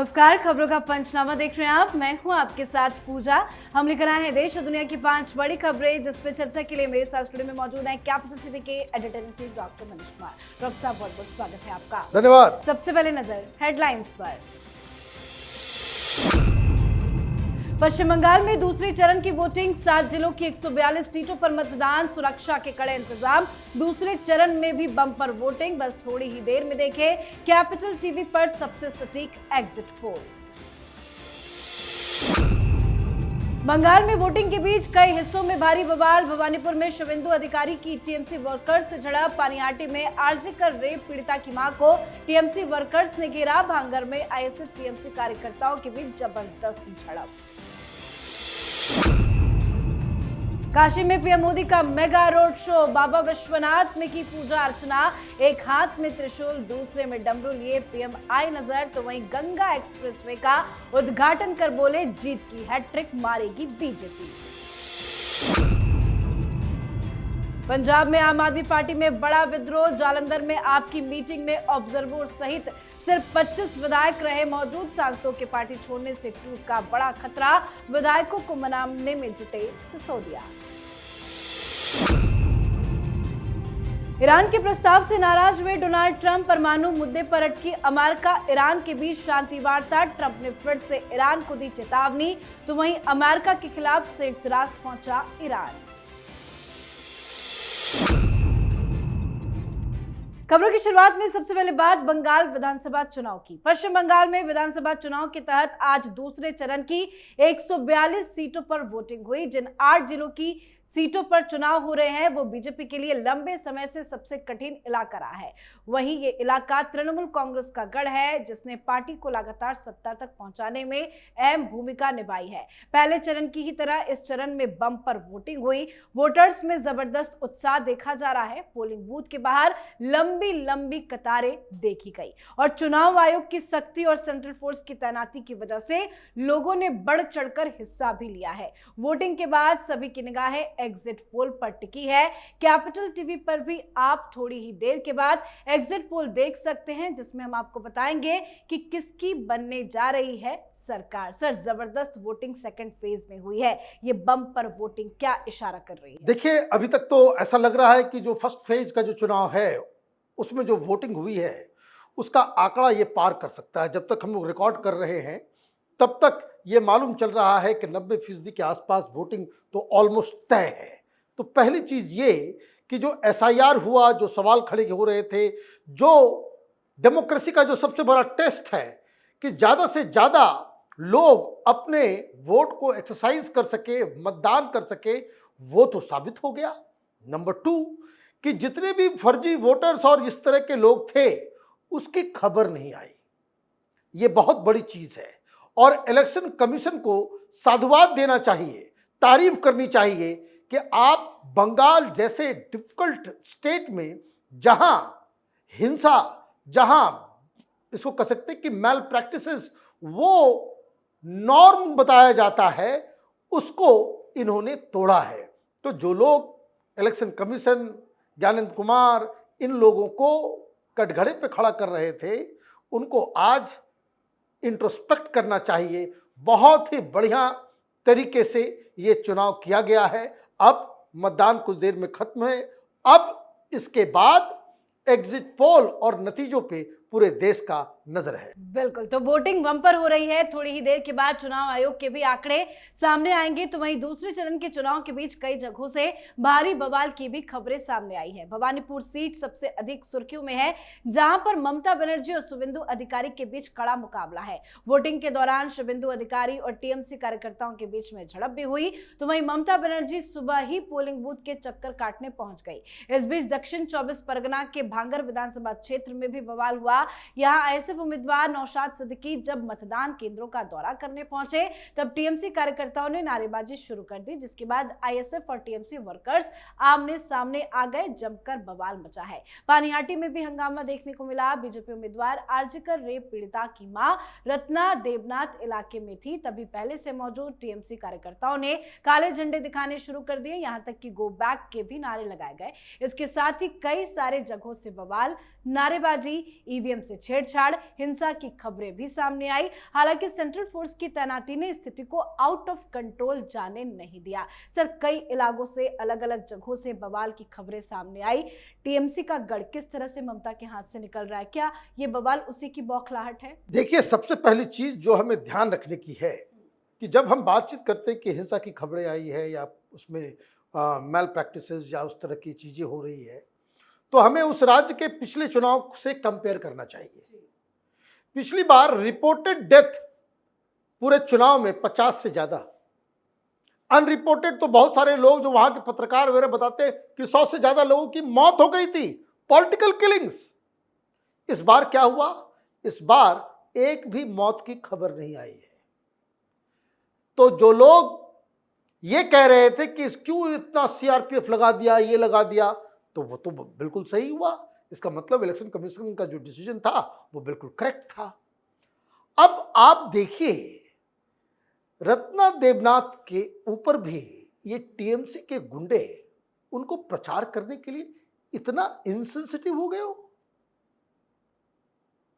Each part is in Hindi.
नमस्कार, खबरों का पंचनामा देख रहे हैं आप। मैं हूं आपके साथ पूजा। हम लेकर आए हैं देश और दुनिया की 5 बड़ी खबरें, जिस पे चर्चा के लिए मेरे साथ स्टूडियो में मौजूद हैं कैपिटल टीवी के editor in chief doctor Manish Kumar. Doctor साहब, बहुत बहुत स्वागत है आपका। धन्यवाद। सबसे पहले नजर हेडलाइंस पर। पश्चिम बंगाल में दूसरे चरण की वोटिंग, 7 जिलों की 142 सीटों पर मतदान, सुरक्षा के कड़े इंतजाम। दूसरे चरण में भी बम्पर वोटिंग, बस थोड़ी ही देर में देखें कैपिटल टीवी पर सबसे सटीक एग्जिट पोल। बंगाल में वोटिंग के बीच कई हिस्सों में भारी बवाल, भवानीपुर में शुभेंदु अधिकारी की टीएमसी वर्कर्स से झड़प, पानिहाटी में आरजीकर रेप पीड़िता की मां को टीएमसी वर्कर्स ने घेरा, भांगर में आईएसएफ टीएमसी कार्यकर्ताओं के बीच जबरदस्त झड़प। काशी में पीएम मोदी का मेगा रोड शो, बाबा विश्वनाथ में की पूजा अर्चना, एक हाथ में त्रिशूल दूसरे में डमरू लिए पीएम आए नजर, तो वहीं गंगा एक्सप्रेसवे का उद्घाटन कर बोले जीत की हैट्रिक मारेगी बीजेपी। पंजाब में आम आदमी पार्टी में बड़ा विद्रोह, जालंधर में आपकी मीटिंग में ऑब्जर्वर सहित सिर्फ 25 विधायक रहे मौजूद, सांसदों के पार्टी छोड़ने से टूट का बड़ा खतरा, विधायकों को मनाने में जुटे सिसोदिया। ईरान के प्रस्ताव से नाराज हुए डोनाल्ड ट्रंप, परमाणु मुद्दे पर अटकी अमेरिका ईरान के बीच शांति वार्ता, ट्रंप ने फिर से ईरान को दी चेतावनी, तो वहीं अमेरिका के खिलाफ संयुक्त राष्ट्र पहुंचा ईरान। खबरों की शुरुआत में सबसे पहले बात बंगाल विधानसभा चुनाव की। पश्चिम बंगाल में विधानसभा चुनाव के तहत आज दूसरे चरण की 142 सीटों पर वोटिंग हुई। जिन 8 जिलों की सीटों पर चुनाव हो रहे हैं वो बीजेपी के लिए लंबे समय से सबसे कठिन इलाका रहा है। वहीं ये इलाका तृणमूल कांग्रेस का गढ़ है, जिसने पार्टी को लगातार सत्ता तक पहुंचाने में अहम भूमिका निभाई है। पहले चरण की ही तरह इस चरण में बम्पर वोटिंग हुई। वोटर्स में जबरदस्त उत्साह देखा जा रहा है। पोलिंग बूथ के बाहर लंबी लंबी कतारें देखी गई और चुनाव आयोग की सख्ती और सेंट्रल फोर्स की तैनाती की वजह से लोगों ने बढ़ चढ़कर हिस्सा भी लिया है। वोटिंग के बाद सभी की निगाहें एग्जिट पोल पर टिकी है। कैपिटल टीवी पर भी आप थोड़ी ही देर के बाद एग्जिट पोल देख सकते हैं, जिसमें हम आपको बताएंगे कि किसकी बनने जा रही है सरकार। सर, जबरदस्त वोटिंग सेकंड फेज में हुई है, ये बम्पर वोटिंग क्या इशारा कर रही है? देखिए, अभी तक तो ऐसा लग रहा है कि जो फर्स्ट फेज का जो चुनाव है उसमें जो वोटिंग हुई है उसका आंकड़ा ये पार कर सकता है। जब तक हम लोग रिकॉर्ड कर रहे हैं तब तक ये मालूम चल रहा है कि 90% के आसपास वोटिंग तो ऑलमोस्ट तय है। तो पहली चीज़ ये कि जो एसआईआर हुआ, जो सवाल खड़े हो रहे थे, जो डेमोक्रेसी का जो सबसे बड़ा टेस्ट है कि ज़्यादा से ज़्यादा लोग अपने वोट को एक्सरसाइज कर सके, मतदान कर सके, वो तो साबित हो गया। नंबर 2 कि जितने भी फर्जी वोटर्स और इस तरह के लोग थे उसकी खबर नहीं आई। ये बहुत बड़ी चीज़ है और इलेक्शन कमीशन को साधुवाद देना चाहिए, तारीफ करनी चाहिए कि आप बंगाल जैसे डिफिकल्ट स्टेट में जहां हिंसा, जहां इसको कह सकते हैं कि मैल प्रैक्टिसेस वो नॉर्म बताया जाता है, उसको इन्होंने तोड़ा है। तो जो लोग इलेक्शन कमीशन, ज्ञानेंद्र कुमार, इन लोगों को कटघरे पे खड़ा कर रहे थे, उनको आज इंट्रोस्पेक्ट करना चाहिए। बहुत ही बढ़िया तरीके से ये चुनाव किया गया है। अब मतदान कुछ देर में खत्म है। अब इसके बाद एग्जिट पोल और नतीजों पे पूरे देश का नजर है। बिल्कुल, तो वोटिंग बम्पर हो रही है। थोड़ी ही देर के बाद चुनाव आयोग के भी आंकड़े सामने आएंगे। तो वहीं दूसरे चरण के चुनाव के बीच कई जगहों से भारी बवाल की भी खबरें सामने आई हैं। भवानीपुर सीट सबसे अधिक सुर्खियों में है, जहां पर ममता बनर्जी और शुभेंदु अधिकारी के बीच कड़ा मुकाबला है। वोटिंग के दौरान शुभेंदु अधिकारी और टीएमसी कार्यकर्ताओं के बीच में झड़प भी हुई, तो वहीं ममता बनर्जी सुबह ही पोलिंग बूथ के चक्कर काटने पहुंच गई। इस बीच दक्षिण 24 परगना के भांगर विधानसभा क्षेत्र में भी बवाल हुआ। यहां आईएसएफ उम्मीदवार नौशाद सिद्दीकी जब मतदान केंद्रों का दौरा करने पहुंचे, तब टीएमसी कार्यकर्ताओं ने नारेबाजी शुरू कर दी, जिसके बाद आईएसएफ और टीएमसी वर्कर्स आमने सामने आ गए। जमकर बवाल मचा है। पानिहाटी में भी हंगामा देखने को मिला। बीजेपी उम्मीदवार आरजीकर रेप पीड़िता की मां रत्ना देवनाथ इलाके में थी, तभी पहले से मौजूद टीएमसी कार्यकर्ताओं ने काले झंडे दिखाने शुरू कर दिए। यहां तक कि गो बैक के भी नारे लगाए गए। इसके साथ ही कई सारे जगहों से बवाल, नारेबाजी, ईवीएम से छेड़छाड़, हिंसा की खबरें भी सामने आई। हालांकि सेंट्रल फोर्स की तैनाती ने स्थिति को आउट ऑफ कंट्रोल जाने नहीं दिया। सर, कई इलाकों से, अलग अलग जगहों से बवाल की खबरें सामने आई। टीएमसी का गढ़ किस तरह से ममता के हाथ से निकल रहा है? क्या ये बवाल उसी की बौखलाहट है? देखिए, सबसे पहली चीज जो हमें ध्यान रखने की है कि जब हम बातचीत करते हैं कि हिंसा की खबरें आई है या उसमें मैल प्रैक्टिसेस या उस तरह की चीजें हो रही है, तो हमें उस राज्य के पिछले चुनाव से कंपेयर करना चाहिए। पिछली बार रिपोर्टेड डेथ पूरे चुनाव में 50 से ज्यादा, अनरिपोर्टेड तो बहुत सारे लोग जो वहां के पत्रकार वगैरह बताते हैं कि 100 से ज्यादा लोगों की मौत हो गई थी, पॉलिटिकल किलिंग्स। इस बार क्या हुआ? इस बार एक भी मौत की खबर नहीं आई है। तो जो लोग ये कह रहे थे कि क्यों इतना सीआरपीएफ लगा दिया, ये लगा दिया, तो वो तो बिल्कुल सही हुआ। इसका मतलब इलेक्शन कमीशन का जो डिसीजन था वो बिल्कुल करेक्ट था। अब आप देखिए, रत्ना देवनाथ के ऊपर भी ये टीएमसी के गुंडे उनको प्रचार करने के लिए इतना इनसेंसिटिव हो गए हो।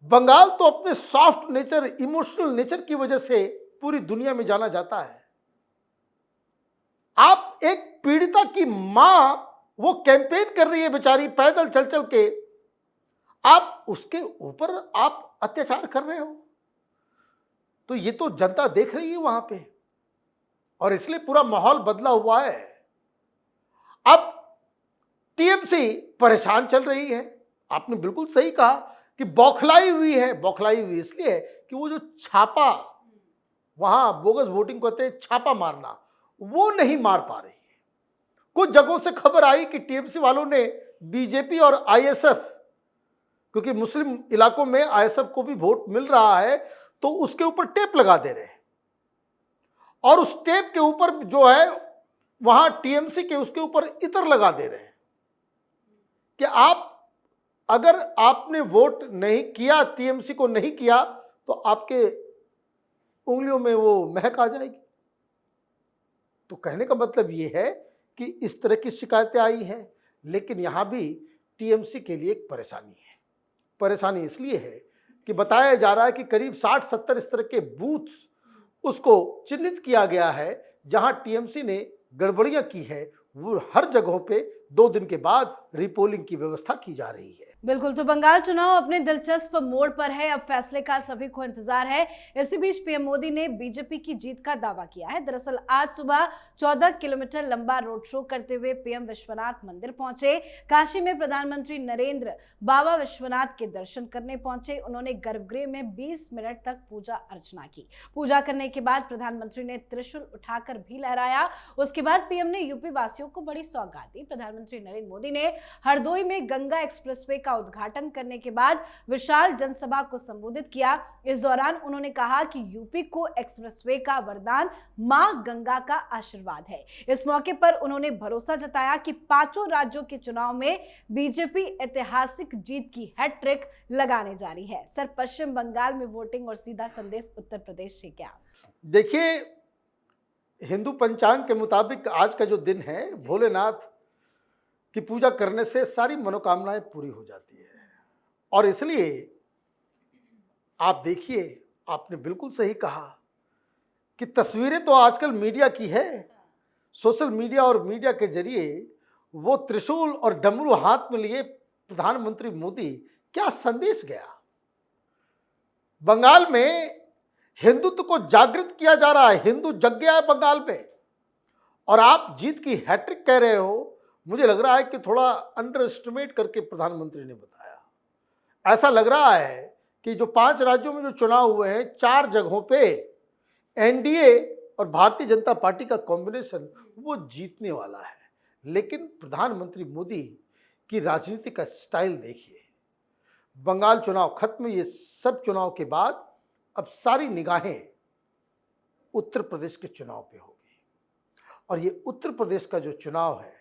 बंगाल तो अपने सॉफ्ट नेचर, इमोशनल नेचर की वजह से पूरी दुनिया में जाना जाता है। आप एक पीड़िता की मां, वो कैंपेन कर रही है बेचारी पैदल चल चल के, आप उसके ऊपर आप अत्याचार कर रहे हो, तो ये तो जनता देख रही है वहां पे, और इसलिए पूरा माहौल बदला हुआ है। अब टीएमसी परेशान चल रही है। आपने बिल्कुल सही कहा कि बौखलाई हुई है। बौखलाई हुई इसलिए है कि वो जो छापा, वहां बोगस वोटिंग कहते हैं छापा मारना, वो नहीं मार पा रही है। कुछ जगहों से खबर आई कि टीएमसी वालों ने बीजेपी और आईएसएफ, क्योंकि मुस्लिम इलाकों में आईएसएफ को भी वोट मिल रहा है, तो उसके ऊपर टेप लगा दे रहे हैं, और उस टेप के ऊपर जो है वहां टीएमसी के उसके ऊपर इत्र लगा दे रहे हैं कि आप, अगर आपने वोट नहीं किया, टीएमसी को नहीं किया, तो आपके उंगलियों में वो महक आ जाएगी। तो कहने का मतलब ये है कि इस तरह की शिकायतें आई हैं, लेकिन यहां भी टीएमसी के लिए एक परेशानी है। परेशानी इसलिए है कि बताया जा रहा है कि करीब 60-70 इस तरह के बूथ्स उसको चिन्हित किया गया है जहां टीएमसी ने गड़बड़ियां की है। वो हर जगहों पे 2 दिन के बाद रिपोलिंग की व्यवस्था की जा रही है। बिल्कुल, तो बंगाल चुनाव अपने दिलचस्प मोड़ पर है। अब फैसले का सभी को इंतजार है। इसी बीच पीएम मोदी ने बीजेपी की जीत का दावा किया है। दरअसल आज सुबह 14 किलोमीटर लंबा रोड शो करते हुए पीएम विश्वनाथ मंदिर पहुंचे। काशी में प्रधानमंत्री नरेंद्र बाबा विश्वनाथ के दर्शन करने पहुंचे। उन्होंने गर्भगृह में 20 मिनट तक पूजा अर्चना की। पूजा करने के बाद प्रधानमंत्री ने त्रिशूल उठाकर भी लहराया। उसके बाद पीएम ने यूपी वासियों को बड़ी सौगात दी। प्रधानमंत्री नरेंद्र मोदी ने हरदोई में गंगा एक्सप्रेसवे का उद्घाटन करने के बाद विशाल जनसभा को संबोधित किया। इस दौरान उन्होंने कहा कि यूपी को एक्सप्रेसवे का वरदान मां गंगा का आशीर्वाद है। इस मौके पर उन्होंने भरोसा जताया कि 5 राज्यों के चुनाव में बीजेपी ऐतिहासिक जीत की हैट्रिक लगाने जा रही है। सर, पश्चिम बंगाल में वोटिंग और सीधा संदेश उत्तर प्रदेश से क्या? देखिए, हिंदू पंचांग के मुताबिक आज का जो दिन है, भोलेनाथ की पूजा करने से सारी मनोकामनाएं पूरी हो जाती है। और इसलिए आप देखिए, आपने बिल्कुल सही कहा कि तस्वीरें तो आजकल मीडिया की है। सोशल मीडिया और मीडिया के जरिए वो त्रिशूल और डमरू हाथ में लिए प्रधानमंत्री मोदी क्या संदेश गया। बंगाल में हिंदुत्व को जागृत किया जा रहा है। हिंदू जग गया है बंगाल में, और आप जीत की हैट्रिक कह रहे हो। मुझे लग रहा है कि थोड़ा अंडर एस्टिमेट करके प्रधानमंत्री ने बताया। ऐसा लग रहा है कि जो 5 राज्यों में जो चुनाव हुए हैं, 4 जगहों पे एनडीए और भारतीय जनता पार्टी का कॉम्बिनेशन वो जीतने वाला है। लेकिन प्रधानमंत्री मोदी की राजनीति का स्टाइल देखिए। बंगाल चुनाव खत्म, ये सब चुनाव के बाद अब सारी निगाहें उत्तर प्रदेश के चुनाव पे होगी, और ये उत्तर प्रदेश का जो चुनाव है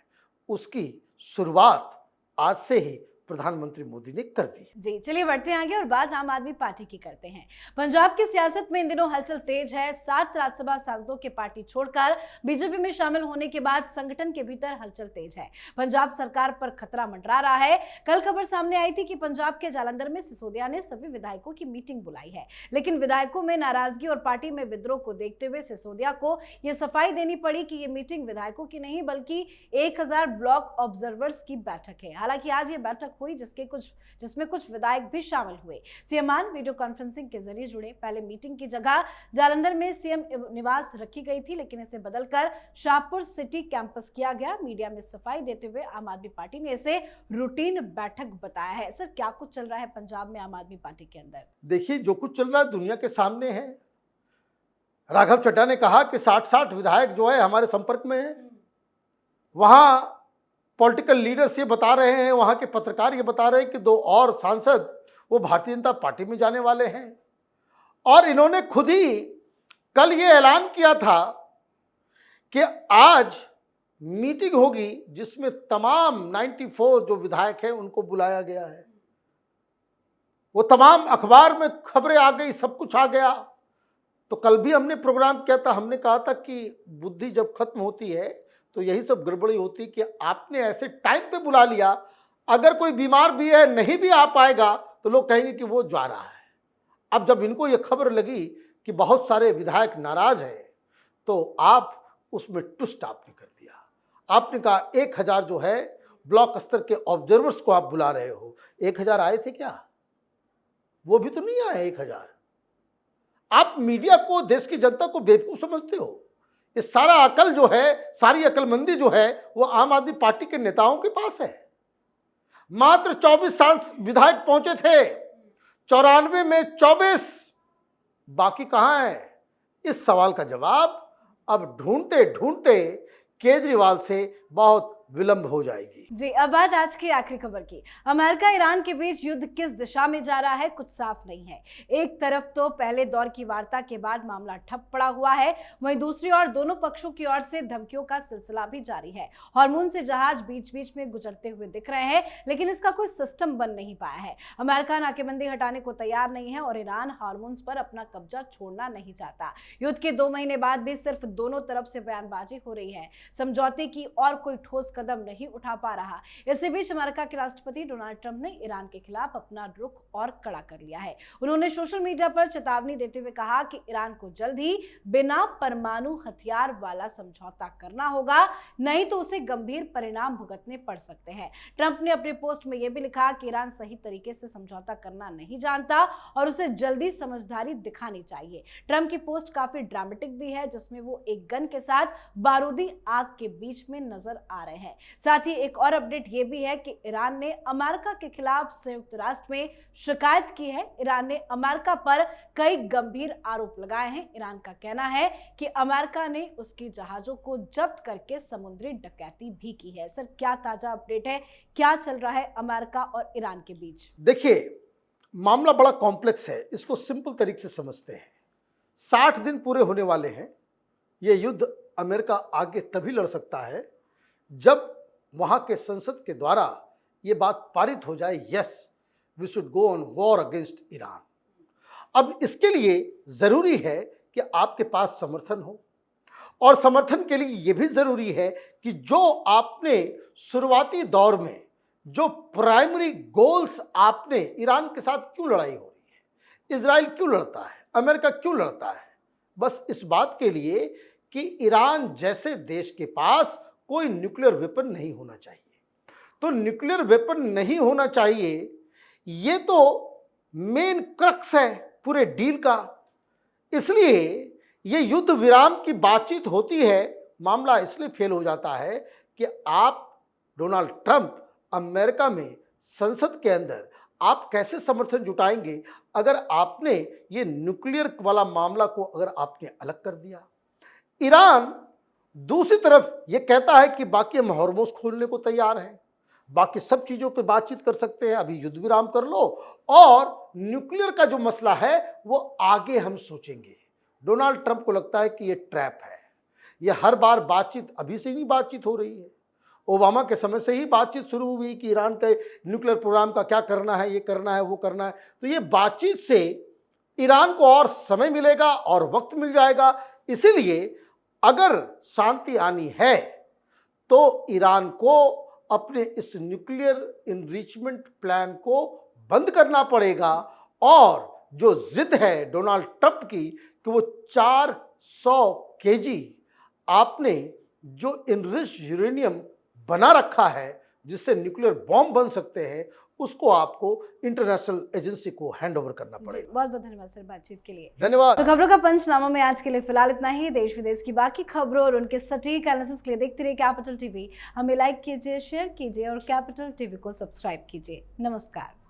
उसकी शुरुआत आज से ही प्रधानमंत्री मोदी ने कर दी। जी चलिए बढ़ते हैं आगे और बात आम आदमी पार्टी की करते हैं। पंजाब की सियासत में इन दिनों हलचल तेज है। 7 राज्यसभा सांसदों के पार्टी छोड़कर बीजेपी में शामिल होने के बाद संगठन के भीतर हलचल तेज है। पंजाब सरकार पर खतरा मंडरा रहा है। कल खबर सामने आई थी कि पंजाब के जालंधर में सिसोदिया ने सभी विधायकों की मीटिंग बुलाई है, लेकिन विधायकों में नाराजगी और पार्टी में विद्रोह को देखते हुए सिसोदिया को यह सफाई देनी पड़ी कि ये मीटिंग विधायकों की नहीं बल्कि 1000 ब्लॉक ऑब्जर्वर्स की बैठक है। हालांकि आज ये बैठक हुई जिसमें कुछ विधायक भी शामिल हुए। सीएम मान वीडियो कॉन्फ्रेंसिंग के जरिए जुड़े। पहले मीटिंग की जगह जालंधर में सीएम निवास रखी गई थी, लेकिन इसे बदलकर शाहपुर सिटी कैंपस किया गया। मीडिया में सफाई देते हुए आम आदमी पार्टी ने इसे रूटीन बैठक बताया है। सर, क्या कुछ चल रहा है पंजाब में आम आदमी पार्टी के अंदर? देखिए, जो कुछ चल रहा है दुनिया के सामने है। राघव चड्ढा ने कहा कि 60 विधायक जो है हमारे संपर्क में है। वहां पॉलिटिकल लीडर्स ये बता रहे हैं, वहां के पत्रकार ये बता रहे हैं कि 2 और सांसद वो भारतीय जनता पार्टी में जाने वाले हैं। और इन्होंने खुद ही कल ये ऐलान किया था कि आज मीटिंग होगी जिसमें तमाम 94 जो विधायक हैं उनको बुलाया गया है। वो तमाम अखबार में खबरें आ गई, सब कुछ आ गया। तो कल भी हमने प्रोग्राम किया था, हमने कहा था कि बुद्धि जब खत्म होती है तो यही सब गड़बड़ी होती कि आपने ऐसे टाइम पे बुला लिया। अगर कोई बीमार भी है, नहीं भी आ पाएगा, तो लोग कहेंगे कि वो जा रहा है। अब जब इनको ये खबर लगी कि बहुत सारे विधायक नाराज हैं, तो आप उसमें ट्विस्ट आपने कर दिया। आपने कहा 1000 जो है ब्लॉक स्तर के ऑब्जर्वर्स को आप बुला रहे हो। 1000 आए थे क्या? वो भी तो नहीं आए 1000। आप मीडिया को, देश की जनता को बेवकूफ समझते हो। ये सारा अकल जो है, सारी अकलमंदी जो है, वो आम आदमी पार्टी के नेताओं के पास है। मात्र 24 विधायक पहुंचे थे, 94 में 24, बाकी कहां है? इस सवाल का जवाब अब ढूंढते ढूंढते केजरीवाल से बहुत विलंब हो जाएगी। जी, अब बात आज की आखिरी खबर की। अमेरिका ईरान के बीच युद्ध किस दिशा में जा रहा है, कुछ साफ नहीं है। एक तरफ तो पहले दौर की वार्ता के बाद मामला ठप पड़ा हुआ है, वहीं दूसरी ओर दोनों पक्षों की ओर से धमकियों का सिलसिला भी जारी है। हार्मून से जहाज बीच बीच में गुजरते हुए दिख रहे हैं, लेकिन इसका कोई सिस्टम बन नहीं पाया है। अमेरिका नाकेबंदी हटाने को तैयार नहीं है और ईरान हार्मून पर अपना कब्जा छोड़ना नहीं चाहता। युद्ध के 2 महीने बाद भी सिर्फ दोनों तरफ से बयानबाजी हो रही है, समझौते की और कोई ठोस कदम नहीं उठा पा रहा। इसी बीच अमेरिका के राष्ट्रपति डोनाल्ड ट्रंप ने ईरान के खिलाफ अपना रुख और कड़ा कर लिया है। उन्होंने सोशल मीडिया पर चेतावनी देते हुए कहा कि ईरान को जल्द ही बिना परमाणु हथियार वाला समझौता करना होगा, नहीं तो उसे गंभीर परिणाम भुगतने पड़ सकते हैं। ट्रंप ने अपने पोस्ट में यह भी लिखा कि ईरान सही तरीके से समझौता करना नहीं जानता और उसे जल्दी समझदारी दिखानी चाहिए। ट्रंप की पोस्ट काफी ड्रामेटिक भी है, जिसमें वो एक गन के साथ बारूदी आग के बीच में नजर आ रहे हैं। साथ ही एक और अपडेट ये भी है कि ईरान ने अमेरिका के खिलाफ संयुक्त राष्ट्र में शिकायत की है। ईरान ने अमेरिका पर कई गंभीर आरोप लगाए हैं। ईरान का कहना है कि अमेरिका ने उसकी जहाजों को जब्त करके समुद्री डकैती भी की है। सर, क्या ताजा अपडेट है, क्या चल रहा है अमेरिका और ईरान के बीच? देखिए, मामला बड़ा कॉम्प्लेक्स है, इसको सिंपल तरीके से समझते हैं। 60 दिन पूरे होने वाले हैं। ये युद्ध अमेरिका आगे तभी लड़ सकता है जब वहां के संसद के द्वारा ये बात पारित हो जाए, yes we should go on war against Iran. अब इसके लिए जरूरी है कि आपके पास समर्थन हो, और समर्थन के लिए यह भी जरूरी है कि जो आपने शुरुआती दौर में जो प्राइमरी गोल्स आपने, ईरान के साथ क्यों लड़ाई हो रही है, इजराइल क्यों लड़ता है, अमेरिका क्यों लड़ता है, बस इस बात के लिए कि ईरान जैसे देश के पास कोई न्यूक्लियर वेपन नहीं होना चाहिए। तो न्यूक्लियर वेपन नहीं होना चाहिए, ये तो मेन क्रक्स है पूरे डील का। इसलिए ये युद्ध विराम की बातचीत होती है, मामला इसलिए फेल हो जाता है कि आप डोनाल्ड ट्रंप अमेरिका में संसद के अंदर आप कैसे समर्थन जुटाएंगे अगर आपने ये न्यूक्लियर वाला मामला को अगर आपने अलग कर दिया। ईरान दूसरी तरफ ये कहता है कि बाकी हम हॉर्मोज खोलने को तैयार हैं, बाकी सब चीज़ों पे बातचीत कर सकते हैं, अभी युद्ध विराम कर लो और न्यूक्लियर का जो मसला है वो आगे हम सोचेंगे। डोनाल्ड ट्रंप को लगता है कि ये ट्रैप है, ये हर बार बातचीत, अभी से नहीं बातचीत हो रही है, ओबामा के समय से ही बातचीत शुरू हुई कि ईरान के न्यूक्लियर प्रोग्राम का क्या करना है, ये करना है, वो करना है। तो ये बातचीत से ईरान को और समय मिलेगा और वक्त मिल जाएगा। इसीलिए अगर शांति आनी है तो ईरान को अपने इस न्यूक्लियर इनरिचमेंट प्लान को बंद करना पड़ेगा। और जो जिद है डोनाल्ड ट्रंप की कि वो 400 केजी आपने जो इनरिच यूरेनियम बना रखा है जिससे न्यूक्लियर बॉम्ब बन सकते हैं, उसको आपको इंटरनेशनल एजेंसी को हैंड ओवर करना पड़ेगा। बहुत बहुत धन्यवाद सर बातचीत के लिए। धन्यवाद। तो खबरों का पंचनामा में आज के लिए फिलहाल इतना ही। देश विदेश की बाकी खबरों और उनके सटीक एनालिसिस के लिए देखते रहिए कैपिटल टीवी। हमें लाइक कीजिए, शेयर कीजिए और कैपिटल टीवी को सब्सक्राइब कीजिए। नमस्कार।